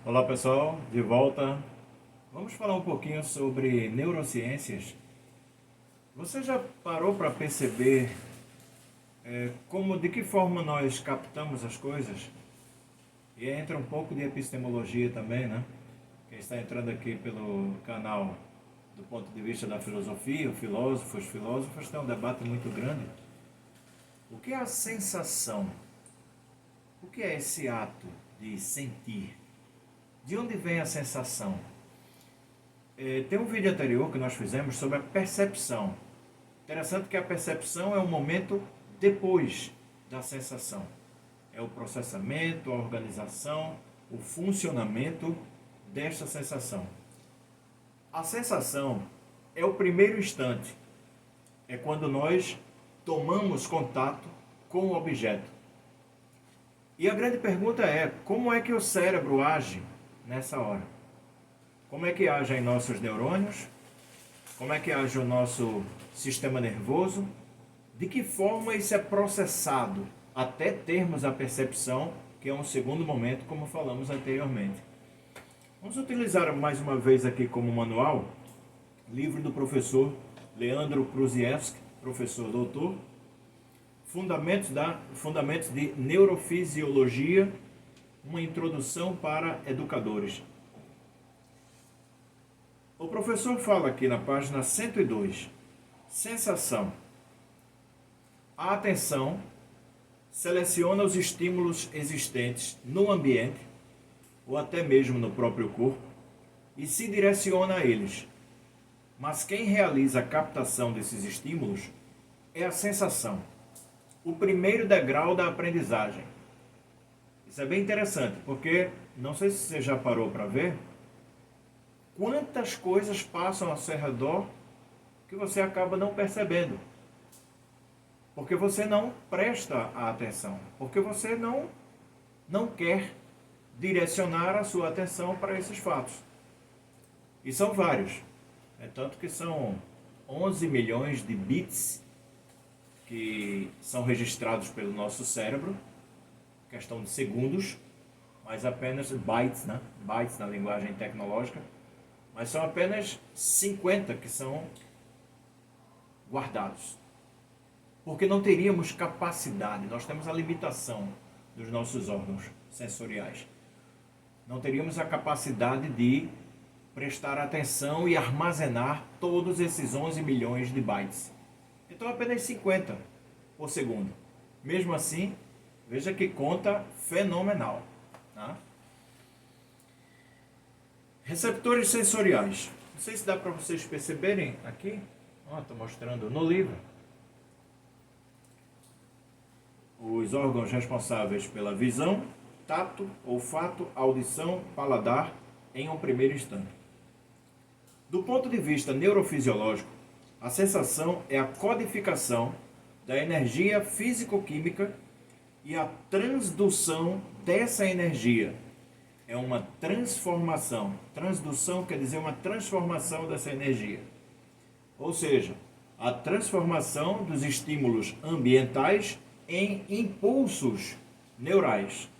Olá pessoal, de volta. Vamos falar um pouquinho sobre neurociências. Você já parou para perceber de que forma nós captamos as coisas? E entra um pouco de epistemologia também, né? Quem está entrando aqui pelo canal do ponto de vista da filosofia, os filósofos têm um debate muito grande. O que é a sensação? O que é esse ato de sentir? De onde vem a sensação? Tem um vídeo anterior que nós fizemos sobre a percepção. Interessante que a percepção é um momento depois da sensação. É o processamento, a organização, o funcionamento desta sensação. A sensação é o primeiro instante. É quando nós tomamos contato com o objeto. E a grande pergunta é, como é que o cérebro age nessa hora? Como é que agem nossos neurônios? Como é que age o nosso sistema nervoso? De que forma isso é processado até termos a percepção, que é um segundo momento, como falamos anteriormente. Vamos utilizar mais uma vez aqui como manual, livro do professor Leandro Kruziewski, professor doutor, Fundamentos de Neurofisiologia, uma introdução para educadores. O professor fala aqui na página 102, sensação. A atenção seleciona os estímulos existentes no ambiente, ou até mesmo no próprio corpo, e se direciona a eles. Mas quem realiza a captação desses estímulos é a sensação, o primeiro degrau da aprendizagem. Isso é bem interessante, porque não sei se você já parou para ver quantas coisas passam ao seu redor que você acaba não percebendo. Porque você não presta a atenção, porque você não quer direcionar a sua atenção para esses fatos. E são vários. É tanto que são 11 milhões de bits que são registrados pelo nosso cérebro, questão de segundos, mas apenas bytes, né? Bytes na linguagem tecnológica, mas são apenas 50 que são guardados. Porque não teríamos capacidade, nós temos a limitação dos nossos órgãos sensoriais. Não teríamos a capacidade de prestar atenção e armazenar todos esses 11 milhões de bytes. Então apenas 50 por segundo. Mesmo assim, veja que conta fenomenal. Tá? Receptores sensoriais. Não sei se dá para vocês perceberem aqui. Estou mostrando no livro. Os órgãos responsáveis pela visão, tato, olfato, audição, paladar, em um primeiro instante. Do ponto de vista neurofisiológico, a sensação é a codificação da energia físico-química e a transdução dessa energia. É uma transformação. Transdução quer dizer uma transformação dessa energia. Ou seja, a transformação dos estímulos ambientais em impulsos neurais.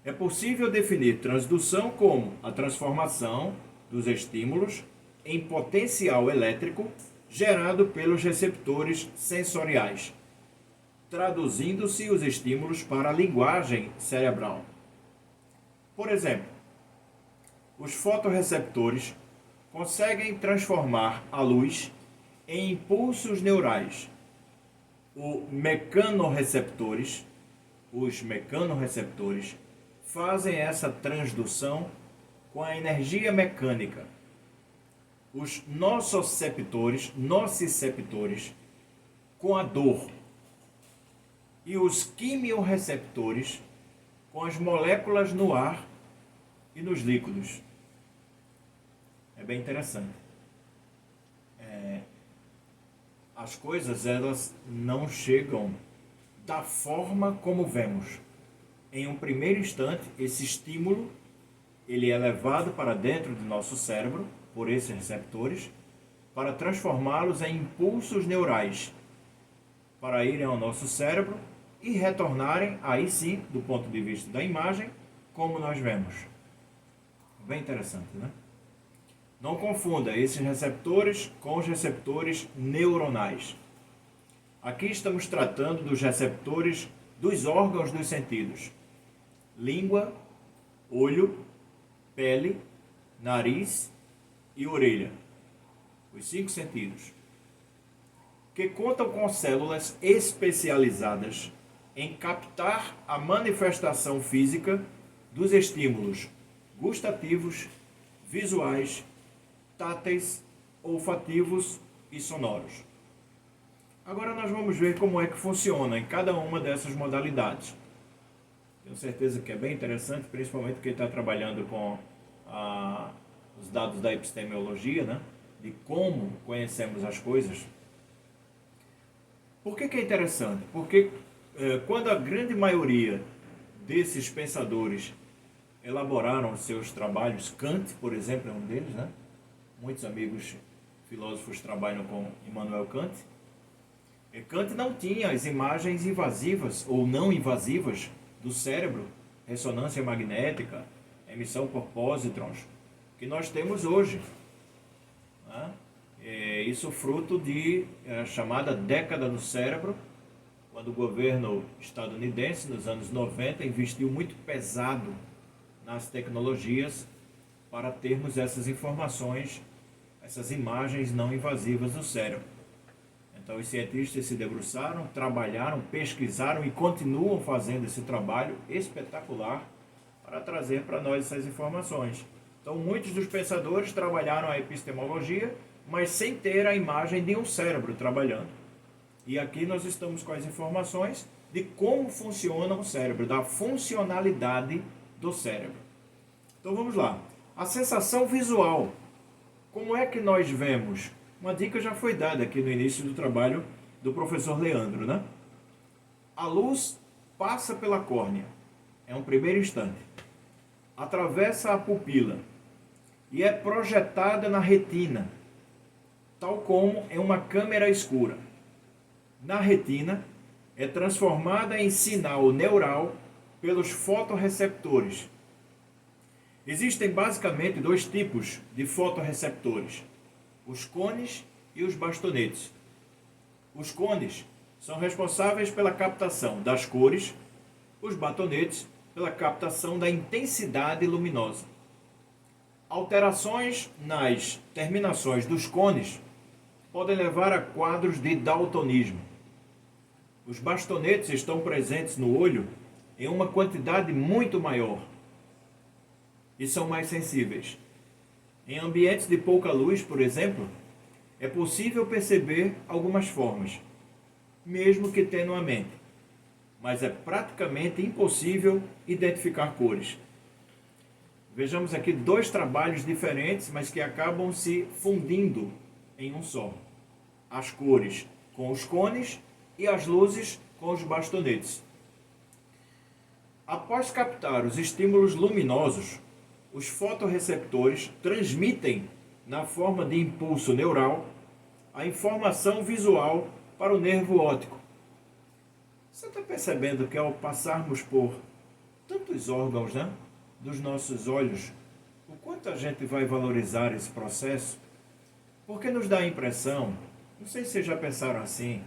É possível definir transdução como a transformação dos estímulos em potencial elétrico gerado pelos receptores sensoriais, traduzindo-se os estímulos para a linguagem cerebral. Por exemplo, os fotorreceptores conseguem transformar a luz em impulsos neurais. Os mecanorreceptores fazem essa transdução com a energia mecânica. Os nociceptores com a dor. E os quimiorreceptores com as moléculas no ar e nos líquidos. É bem interessante. As coisas, elas não chegam da forma como vemos. Em um primeiro instante, esse estímulo, ele é levado para dentro do nosso cérebro, por esses receptores, para transformá-los em impulsos neurais, para irem ao nosso cérebro e retornarem, aí sim, do ponto de vista da imagem, como nós vemos. Bem interessante, né? Não confunda esses receptores com os receptores neuronais. Aqui estamos tratando dos receptores dos órgãos dos sentidos: língua, olho, pele, nariz e orelha. Os 5 sentidos, que contam com células especializadas em captar a manifestação física dos estímulos gustativos, visuais, táteis, olfativos e sonoros. Agora nós vamos ver como é que funciona em cada uma dessas modalidades. Tenho certeza que é bem interessante, principalmente quem está trabalhando com os dados da epistemologia, né? De como conhecemos as coisas. Por que é interessante? Porque quando a grande maioria desses pensadores elaboraram seus trabalhos, Kant, por exemplo, é um deles, né? Muitos amigos filósofos trabalham com Immanuel Kant. Kant não tinha as imagens invasivas ou não invasivas do cérebro, ressonância magnética, emissão por pósitrons, que nós temos hoje. Né? Isso fruto de chamada década do cérebro, quando o governo estadunidense, nos anos 90, investiu muito pesado nas tecnologias para termos essas informações, essas imagens não invasivas do cérebro. Então os cientistas se debruçaram, trabalharam, pesquisaram e continuam fazendo esse trabalho espetacular para trazer para nós essas informações. Então muitos dos pensadores trabalharam a epistemologia, mas sem ter a imagem de um cérebro trabalhando. E aqui nós estamos com as informações de como funciona o cérebro, da funcionalidade do cérebro. Então vamos lá. A sensação visual. Como é que nós vemos? Uma dica já foi dada aqui no início do trabalho do professor Leandro, né? A luz passa pela córnea, é um primeiro instante, atravessa a pupila e é projetada na retina, tal como em uma câmera escura. Na retina, é transformada em sinal neural pelos fotorreceptores. Existem basicamente 2 tipos de fotorreceptores: os cones e os bastonetes. Os cones são responsáveis pela captação das cores, os batonetes pela captação da intensidade luminosa. Alterações nas terminações dos cones podem levar a quadros de daltonismo. Os bastonetes estão presentes no olho em uma quantidade muito maior e são mais sensíveis. Em ambientes de pouca luz, por exemplo, é possível perceber algumas formas, mesmo que tenuamente, mas é praticamente impossível identificar cores. Vejamos aqui 2 trabalhos diferentes, mas que acabam se fundindo em um só. As cores com os cones e as luzes com os bastonetes. Após captar os estímulos luminosos, os fotorreceptores transmitem, na forma de impulso neural, a informação visual para o nervo óptico. Você está percebendo que ao passarmos por tantos órgãos, né, dos nossos olhos, o quanto a gente vai valorizar esse processo? Porque nos dá a impressão, não sei se vocês já pensaram assim,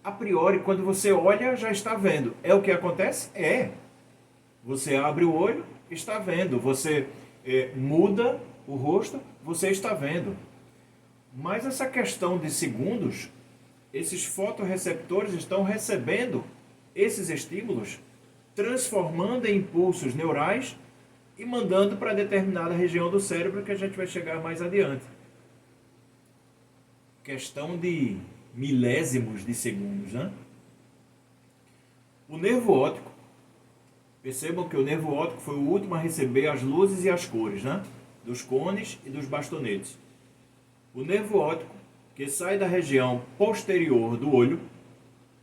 a priori, quando você olha, já está vendo. É o que acontece? É. Você abre o olho, está vendo. Você muda o rosto, você está vendo. Mas essa questão de segundos, esses fotorreceptores estão recebendo esses estímulos, transformando em impulsos neurais e mandando para determinada região do cérebro, que a gente vai chegar mais adiante. Questão de milésimos de segundos, né? O nervo óptico. Percebam que o nervo óptico foi o último a receber as luzes e as cores, né? Dos cones e dos bastonetes. O nervo óptico, que sai da região posterior do olho,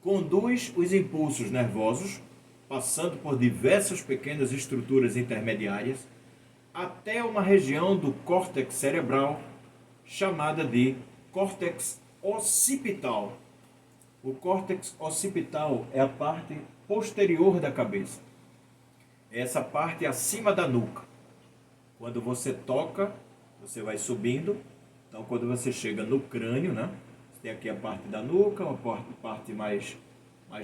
conduz os impulsos nervosos, passando por diversas pequenas estruturas intermediárias, até uma região do córtex cerebral, chamada de córtex occipital. O córtex occipital é a parte posterior da cabeça. É essa parte acima da nuca. Quando você toca, você vai subindo. Então, quando você chega no crânio, né? Você tem aqui a parte da nuca, uma parte mais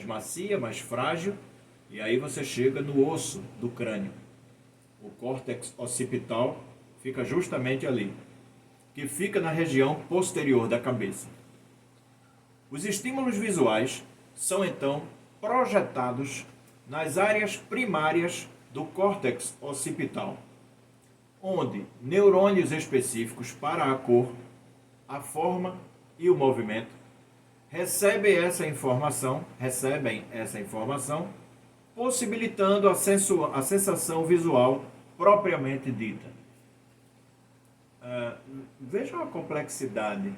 macia, mais frágil. E aí você chega no osso do crânio. O córtex occipital fica justamente ali, que fica na região posterior da cabeça. Os estímulos visuais são então projetados nas áreas primárias do córtex occipital, onde neurônios específicos para a cor, a forma e o movimento recebem essa informação, possibilitando a sensação visual propriamente dita. Vejam a complexidade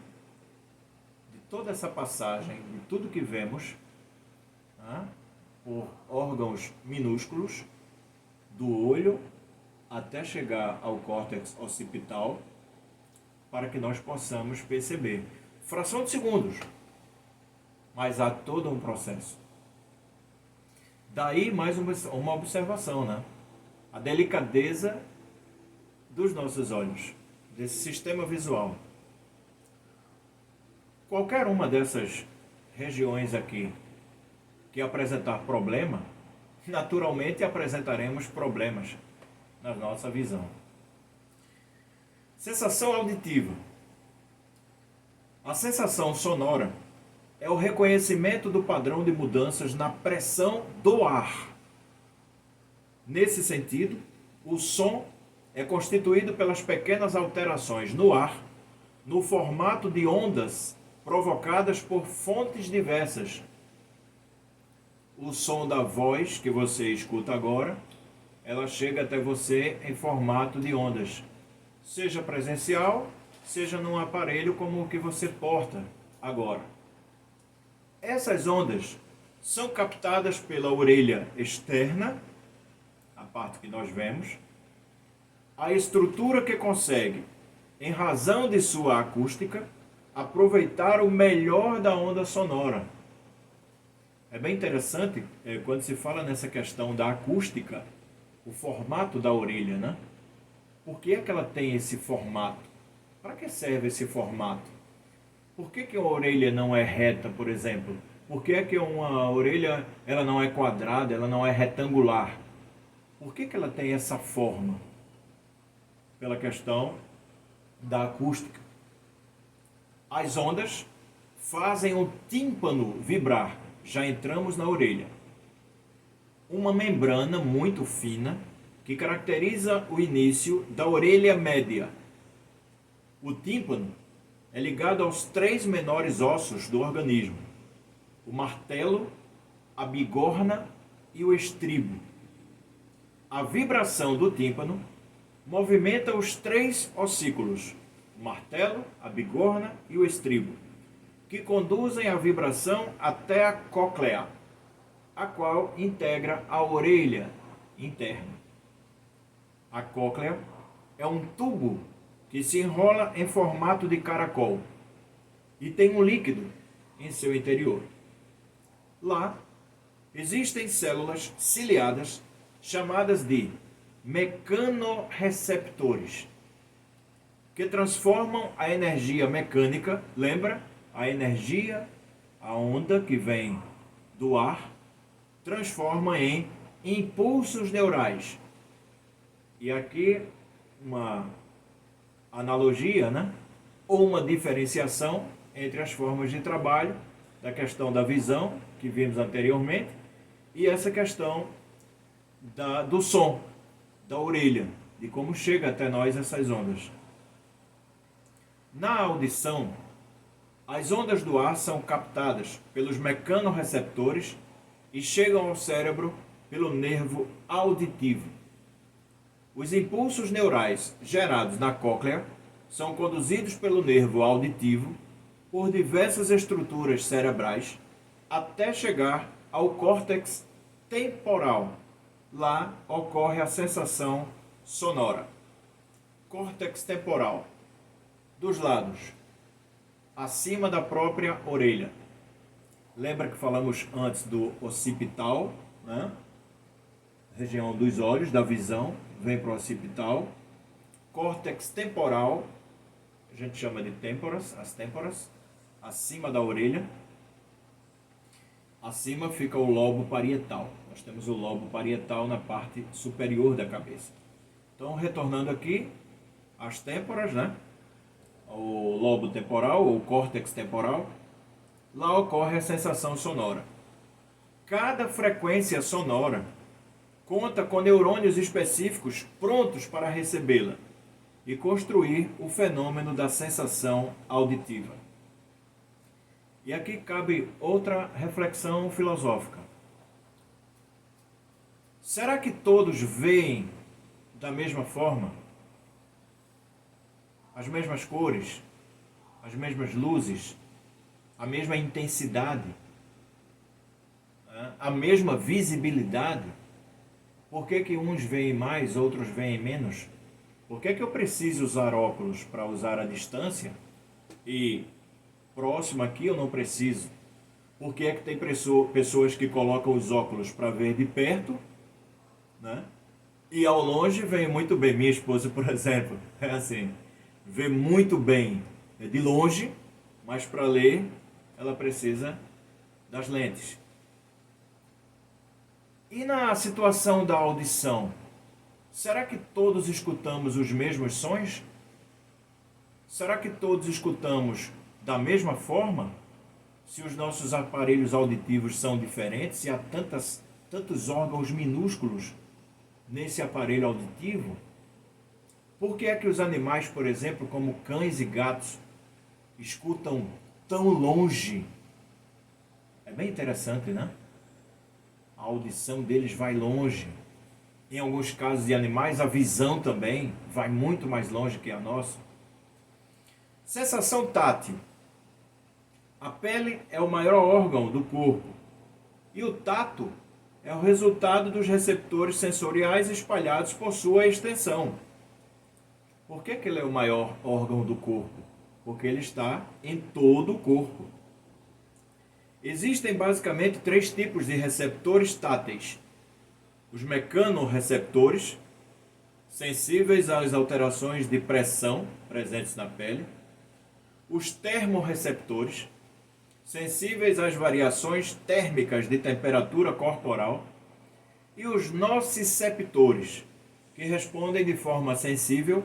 de toda essa passagem, de tudo que vemos, por órgãos minúsculos, do olho até chegar ao córtex occipital, para que nós possamos perceber. Fração de segundos, mas há todo um processo. Daí mais uma observação, né? A delicadeza dos nossos olhos, desse sistema visual. Qualquer uma dessas regiões aqui que apresentar problema, naturalmente apresentaremos problemas na nossa visão. Sensação auditiva. A sensação sonora é o reconhecimento do padrão de mudanças na pressão do ar. Nesse sentido, o som é constituído pelas pequenas alterações no ar, no formato de ondas provocadas por fontes diversas. O som da voz que você escuta agora, ela chega até você em formato de ondas, seja presencial, seja num aparelho como o que você porta agora. Essas ondas são captadas pela orelha externa, a parte que nós vemos, a estrutura que consegue, em razão de sua acústica, aproveitar o melhor da onda sonora. É bem interessante quando se fala nessa questão da acústica, o formato da orelha, né? Por que é que ela tem esse formato? Para que serve esse formato? Por que a orelha não é reta, por exemplo? Por que é que uma orelha ela não é quadrada, ela não é retangular? Por que ela tem essa forma? Pela questão da acústica. As ondas fazem o tímpano vibrar. Já entramos na orelha. Uma membrana muito fina que caracteriza o início da orelha média. O tímpano é ligado aos 3 menores ossos do organismo: o martelo, a bigorna e o estribo. A vibração do tímpano movimenta os 3 ossículos, o martelo, a bigorna e o estribo, que conduzem a vibração até a cóclea, a qual integra a orelha interna. A cóclea é um tubo que se enrola em formato de caracol e tem um líquido em seu interior. Lá existem células ciliadas chamadas de mecanorreceptores, que transformam a energia mecânica, lembra? A energia, a onda que vem do ar, transforma em impulsos neurais. E aqui uma analogia, né? Ou uma diferenciação entre as formas de trabalho da questão da visão, que vimos anteriormente, e essa questão do som, da orelha, de como chega até nós essas ondas. Na audição, as ondas do ar são captadas pelos mecanorreceptores e chegam ao cérebro pelo nervo auditivo. Os impulsos neurais gerados na cóclea são conduzidos pelo nervo auditivo por diversas estruturas cerebrais até chegar ao córtex temporal. Lá ocorre a sensação sonora. Córtex temporal, dos lados, acima da própria orelha. Lembra que falamos antes do occipital, né? Região dos olhos, da visão, vem para o occipital. córtex temporal, a gente chama de têmporas, as têmporas, acima da orelha. Acima fica o lobo parietal. Nós temos o lobo parietal na parte superior da cabeça. Então, retornando aqui, as têmporas, né? O lobo temporal, ou córtex temporal, lá ocorre a sensação sonora. Cada frequência sonora conta com neurônios específicos prontos para recebê-la e construir o fenômeno da sensação auditiva. E aqui cabe outra reflexão filosófica. Será que todos veem da mesma forma? As mesmas cores, as mesmas luzes, a mesma intensidade, a mesma visibilidade? Por que que uns veem mais, outros veem menos? Por que que eu preciso usar óculos para usar a distância e próximo aqui eu não preciso? Por que é que tem pessoas que colocam os óculos para ver de perto, né? E ao longe vem muito bem? Minha esposa, por exemplo, é assim, vê muito bem de longe, mas para ler ela precisa das lentes. E na situação da audição, será que todos escutamos os mesmos sons? Será que todos escutamos da mesma forma? Se os nossos aparelhos auditivos são diferentes e há tantos órgãos minúsculos nesse aparelho auditivo, por que é que os animais, por exemplo, como cães e gatos, escutam tão longe? É bem interessante, né? A audição deles vai longe. Em alguns casos de animais, a visão também vai muito mais longe que a nossa. Sensação tátil. A pele é o maior órgão do corpo e o tato é o resultado dos receptores sensoriais espalhados por sua extensão. Por que que ele é o maior órgão do corpo? Porque ele está em todo o corpo. Existem basicamente 3 tipos de receptores táteis. Os mecanorreceptores, sensíveis às alterações de pressão presentes na pele. Os termorreceptores, sensíveis às variações térmicas de temperatura corporal. E os nociceptores, que respondem de forma sensível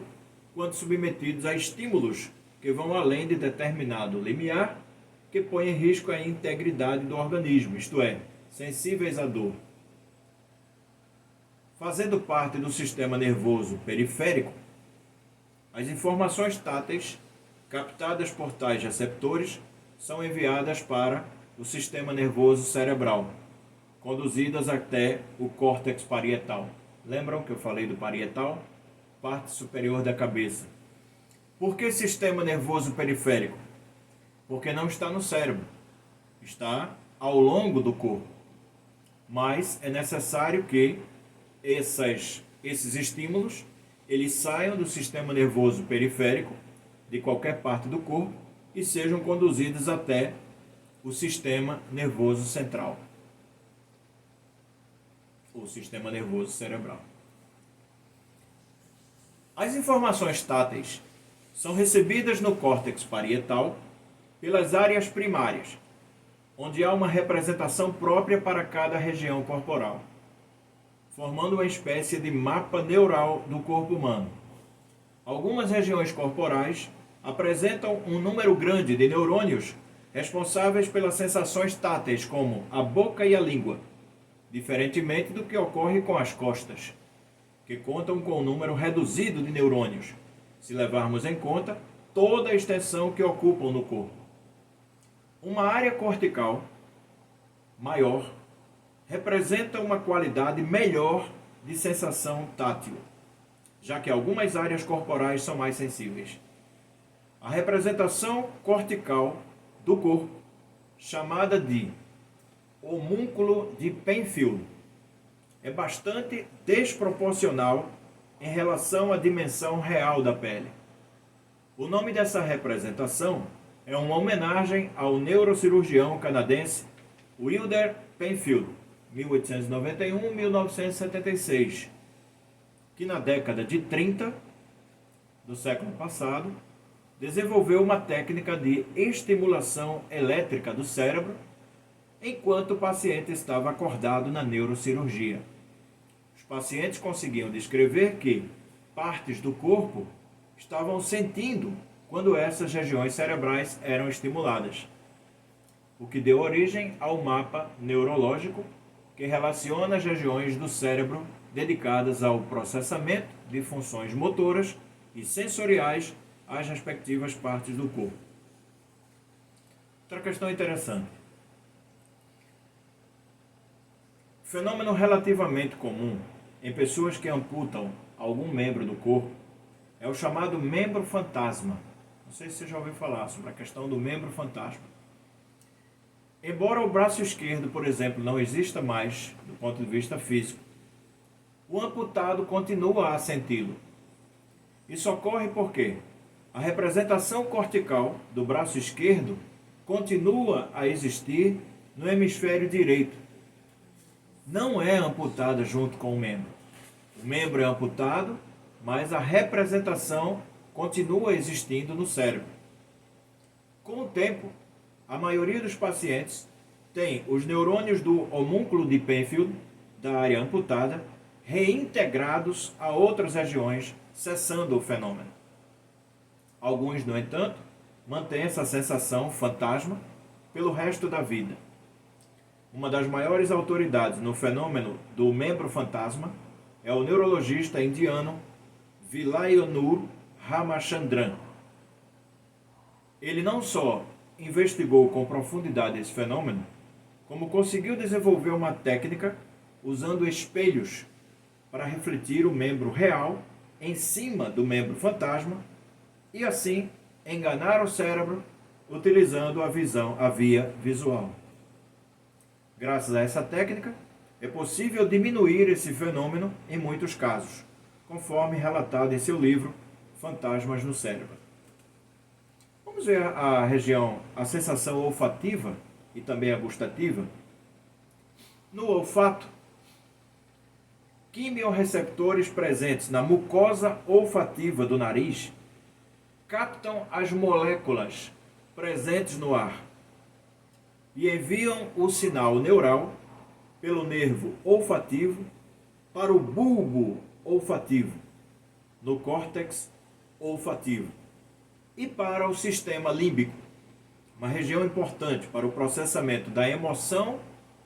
quando submetidos a estímulos que vão além de determinado limiar, que põe em risco a integridade do organismo, isto é, sensíveis à dor. Fazendo parte do sistema nervoso periférico, as informações táteis captadas por tais receptores são enviadas para o sistema nervoso cerebral, conduzidas até o córtex parietal. Lembram que eu falei do parietal? Parte superior da cabeça. Por que sistema nervoso periférico? Porque não está no cérebro, está ao longo do corpo. Mas é necessário que esses estímulos eles saiam do sistema nervoso periférico, de qualquer parte do corpo, e sejam conduzidos até o sistema nervoso central, o sistema nervoso cerebral. As informações táteis são recebidas no córtex parietal pelas áreas primárias, onde há uma representação própria para cada região corporal, formando uma espécie de mapa neural do corpo humano. Algumas regiões corporais apresentam um número grande de neurônios responsáveis pelas sensações táteis, como a boca e a língua, diferentemente do que ocorre com as costas, que contam com um número reduzido de neurônios, se levarmos em conta toda a extensão que ocupam no corpo. Uma área cortical maior representa uma qualidade melhor de sensação tátil, já que algumas áreas corporais são mais sensíveis. A representação cortical do corpo, chamada de homúnculo de Penfield, é bastante desproporcional em relação à dimensão real da pele. O nome dessa representação é uma homenagem ao neurocirurgião canadense Wilder Penfield, 1891-1976, que na década de 30 do século passado, desenvolveu uma técnica de estimulação elétrica do cérebro enquanto o paciente estava acordado na neurocirurgia. Os pacientes conseguiam descrever que partes do corpo estavam sentindo quando essas regiões cerebrais eram estimuladas, o que deu origem ao mapa neurológico que relaciona as regiões do cérebro dedicadas ao processamento de funções motoras e sensoriais às respectivas partes do corpo. Outra questão interessante. Fenômeno relativamente comum em pessoas que amputam algum membro do corpo é o chamado membro fantasma. Não sei se você já ouviu falar sobre a questão do membro fantasma. Embora o braço esquerdo, por exemplo, não exista mais do ponto de vista físico, o amputado continua a senti-lo. Isso ocorre porque a representação cortical do braço esquerdo continua a existir no hemisfério direito. Não é amputada junto com o membro. O membro é amputado, mas a representação continua existindo no cérebro. Com o tempo, a maioria dos pacientes tem os neurônios do homúnculo de Penfield, da área amputada, reintegrados a outras regiões, cessando o fenômeno. Alguns, no entanto, mantêm essa sensação fantasma pelo resto da vida. Uma das maiores autoridades no fenômeno do membro fantasma é o neurologista indiano Vilayanur Ramachandran. Ele não só investigou com profundidade esse fenômeno, como conseguiu desenvolver uma técnica usando espelhos para refletir o membro real em cima do membro fantasma e assim enganar o cérebro utilizando a via visual. Graças a essa técnica, é possível diminuir esse fenômeno em muitos casos, conforme relatado em seu livro Fantasmas no Cérebro. Vamos ver a região, a sensação olfativa e também a gustativa. No olfato, quimiorreceptores presentes na mucosa olfativa do nariz captam as moléculas presentes no ar e enviam o sinal neural pelo nervo olfativo para o bulbo olfativo, no córtex olfativo, e para o sistema límbico, uma região importante para o processamento da emoção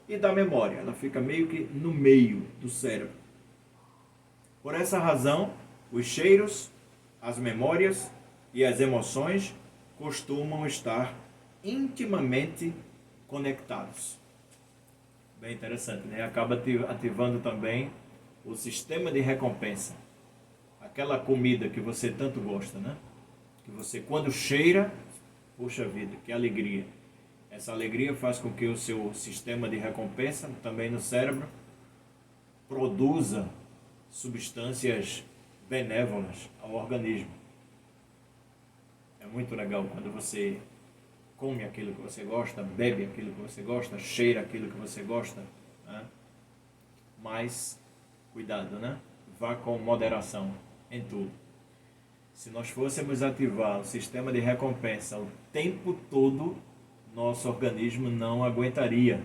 e da memória. Ela fica meio que no meio do cérebro. Por essa razão, os cheiros, as memórias e as emoções costumam estar intimamente conectados. Bem interessante, né? Acaba ativando também o sistema de recompensa. Aquela comida que você tanto gosta, né? Que você, quando cheira, puxa vida, que alegria. Essa alegria faz com que o seu sistema de recompensa, também no cérebro, produza substâncias benévolas ao organismo. É muito legal quando você come aquilo que você gosta, bebe aquilo que você gosta, cheira aquilo que você gosta, né? Mas, cuidado, né? Vá com moderação em tudo. Se nós fôssemos ativar o sistema de recompensa o tempo todo, nosso organismo não aguentaria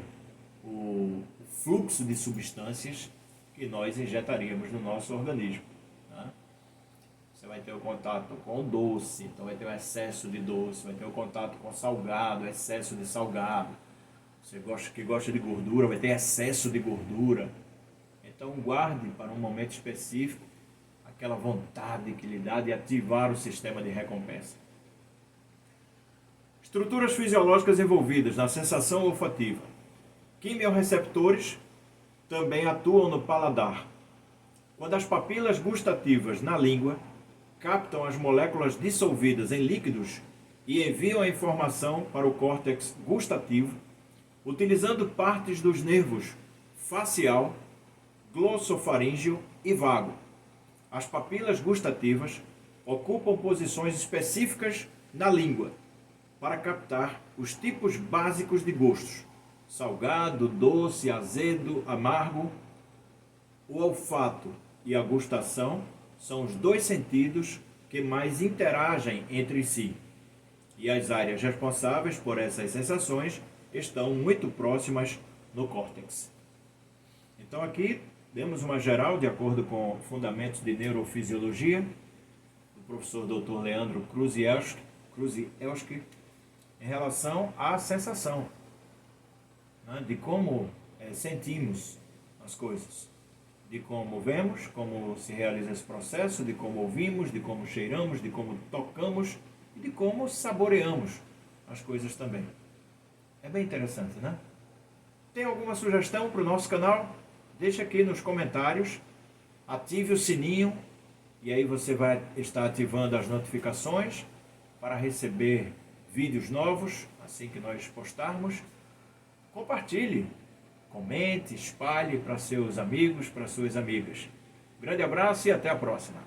o fluxo de substâncias que nós injetaríamos no nosso organismo, né? Você vai ter o contato com o doce, então vai ter o excesso de doce, vai ter o contato com o salgado, excesso de salgado. Você que gosta de gordura, vai ter excesso de gordura. Então guarde para um momento específico aquela vontade que lhe dá de ativar o sistema de recompensa. Estruturas fisiológicas envolvidas na sensação olfativa. Quimiorreceptores também atuam no paladar. Quando as papilas gustativas na língua captam as moléculas dissolvidas em líquidos e enviam a informação para o córtex gustativo, utilizando partes dos nervos facial, glossofaríngeo e vago. As papilas gustativas ocupam posições específicas na língua para captar os tipos básicos de gostos: salgado, doce, azedo, amargo. O olfato e a gustação são os dois sentidos que mais interagem entre si. E as áreas responsáveis por essas sensações estão muito próximas no córtex. Então aqui demos uma geral de acordo com fundamentos de neurofisiologia do professor Dr. Leandro Kruziełski em relação à sensação, né, de como sentimos as coisas, de como vemos, como se realiza esse processo, de como ouvimos, de como cheiramos, de como tocamos e de como saboreamos as coisas também. É bem interessante, né? Tem alguma sugestão para o nosso canal? Deixa aqui nos comentários, ative o sininho e aí você vai estar ativando as notificações para receber vídeos novos assim que nós postarmos. Compartilhe, comente, espalhe para seus amigos, para suas amigas. Grande abraço e até a próxima.